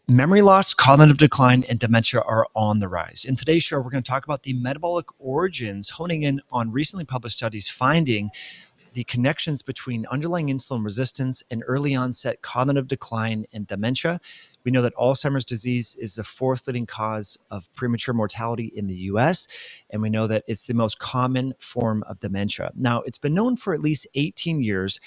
Memory loss, cognitive decline, and dementia are on the rise. In today's show, we're going to talk about the metabolic origins, honing in on recently published studies finding the connections between underlying insulin resistance and early onset cognitive decline and dementia. We know that Alzheimer's disease is the fourth leading cause of premature mortality in the US, and we know that it's the most common form of dementia. Now, it's been known for at least 18 years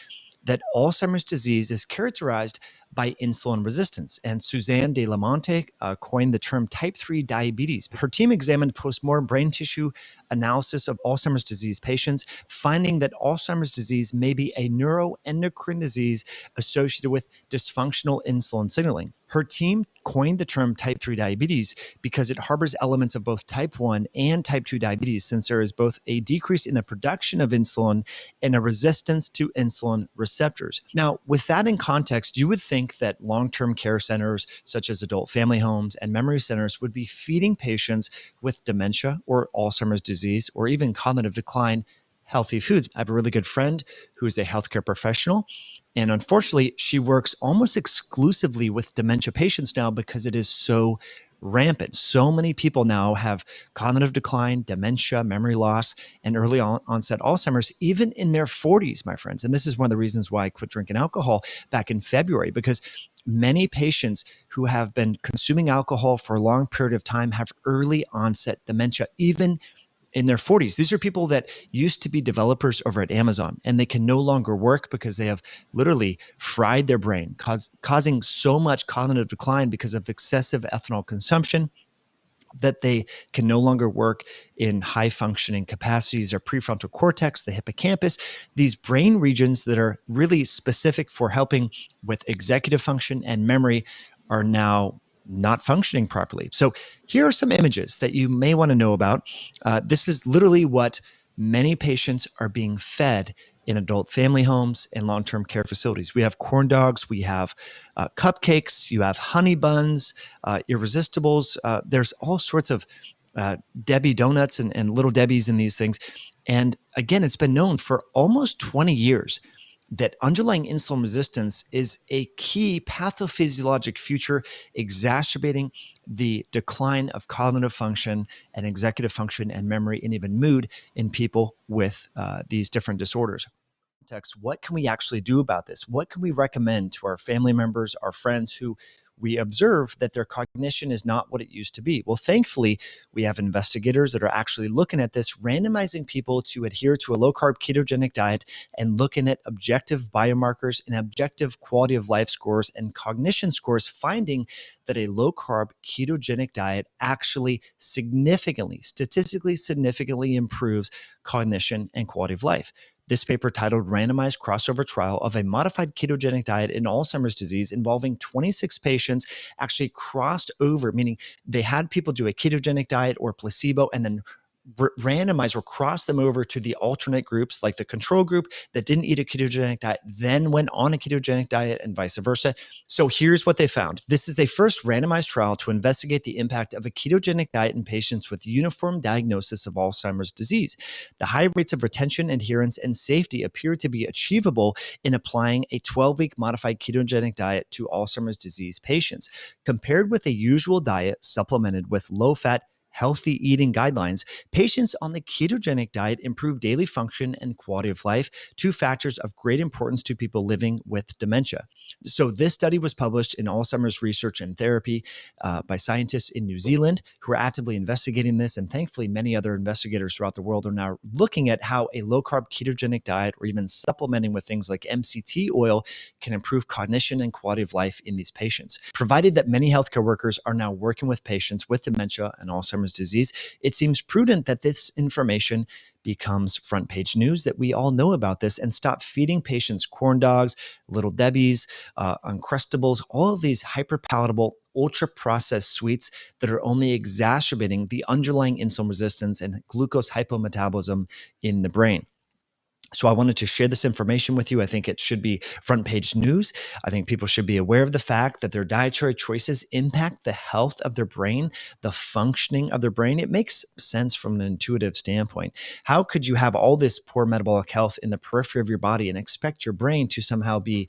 that Alzheimer's disease is characterized by insulin resistance. And Suzanne de la Monte coined the term type 3 diabetes. Her team examined postmortem brain tissue analysis of Alzheimer's disease patients, finding that Alzheimer's disease may be a neuroendocrine disease associated with dysfunctional insulin signaling. Her team coined the term type 3 diabetes because it harbors elements of both type 1 and type 2 diabetes, since there is both a decrease in the production of insulin and a resistance to insulin receptors. Now, with that in context, you would think that long-term care centers, such as adult family homes and memory centers, would be feeding patients with dementia or Alzheimer's disease or even cognitive decline healthy foods. I have a really good friend who is a healthcare professional, and unfortunately, she works almost exclusively with dementia patients now because it is so rampant. So many people now have cognitive decline, dementia, memory loss, and early onset Alzheimer's, even in their 40s, my friends. And this is one of the reasons why I quit drinking alcohol back in February, because many patients who have been consuming alcohol for a long period of time have early onset dementia, even in their 40s. These are people that used to be developers over at Amazon, and they can no longer work because they have literally fried their brain, causing so much cognitive decline because of excessive ethanol consumption that they can no longer work in high functioning capacities. Their prefrontal cortex, the hippocampus, these brain regions that are really specific for helping with executive function and memory are now not functioning properly. So here are some images that you may want to know about. This is literally what many patients are being fed in adult family homes and long-term care facilities. We have corn dogs, we have cupcakes, you have honey buns, irresistibles. There's all sorts of Debbie donuts and little Debbies in these things. And again, it's been known for almost 20 years that underlying insulin resistance is a key pathophysiologic feature exacerbating the decline of cognitive function and executive function and memory and even mood in people with these different disorders. What can we actually do about this? What can we recommend to our family members, our friends who we observe that their cognition is not what it used to be? Well, thankfully, we have investigators that are actually looking at this, randomizing people to adhere to a low-carb ketogenic diet and looking at objective biomarkers and objective quality of life scores and cognition scores, finding that a low-carb ketogenic diet actually statistically significantly improves cognition and quality of life. This paper, titled Randomized Crossover Trial of a Modified Ketogenic Diet in Alzheimer's Disease, involving 26 patients, actually crossed over, meaning they had people do a ketogenic diet or placebo and then randomize or cross them over to the alternate groups, like the control group that didn't eat a ketogenic diet, then went on a ketogenic diet, and vice versa. So here's what they found. This is a first randomized trial to investigate the impact of a ketogenic diet in patients with uniform diagnosis of Alzheimer's disease. The high rates of retention, adherence, and safety appear to be achievable in applying a 12-week modified ketogenic diet to Alzheimer's disease patients. Compared with a usual diet supplemented with low-fat, healthy eating guidelines, patients on the ketogenic diet improve daily function and quality of life, two factors of great importance to people living with dementia. So this study was published in Alzheimer's Research and Therapy by scientists in New Zealand who are actively investigating this. And thankfully, many other investigators throughout the world are now looking at how a low-carb ketogenic diet or even supplementing with things like MCT oil can improve cognition and quality of life in these patients. Provided that many healthcare workers are now working with patients with dementia and Alzheimer's disease, it seems prudent that this information becomes front page news, that we all know about this and stop feeding patients corn dogs, little Debbies, Uncrustables, all of these hyper palatable, ultra processed sweets that are only exacerbating the underlying insulin resistance and glucose hypometabolism in the brain. So I wanted to share this information with you. I think it should be front page news. I think people should be aware of the fact that their dietary choices impact the health of their brain, the functioning of their brain. It makes sense from an intuitive standpoint. How could you have all this poor metabolic health in the periphery of your body and expect your brain to somehow be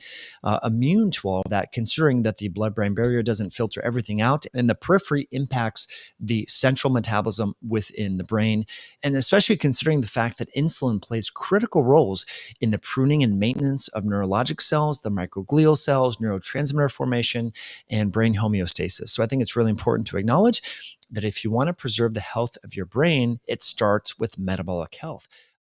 immune to all of that, considering that the blood-brain barrier doesn't filter everything out and the periphery impacts the central metabolism within the brain? And especially considering the fact that insulin plays critical roles in the pruning and maintenance of neurologic cells, the microglial cells, neurotransmitter formation, and brain homeostasis. So I think it's really important to acknowledge that if you want to preserve the health of your brain, it starts with metabolic health.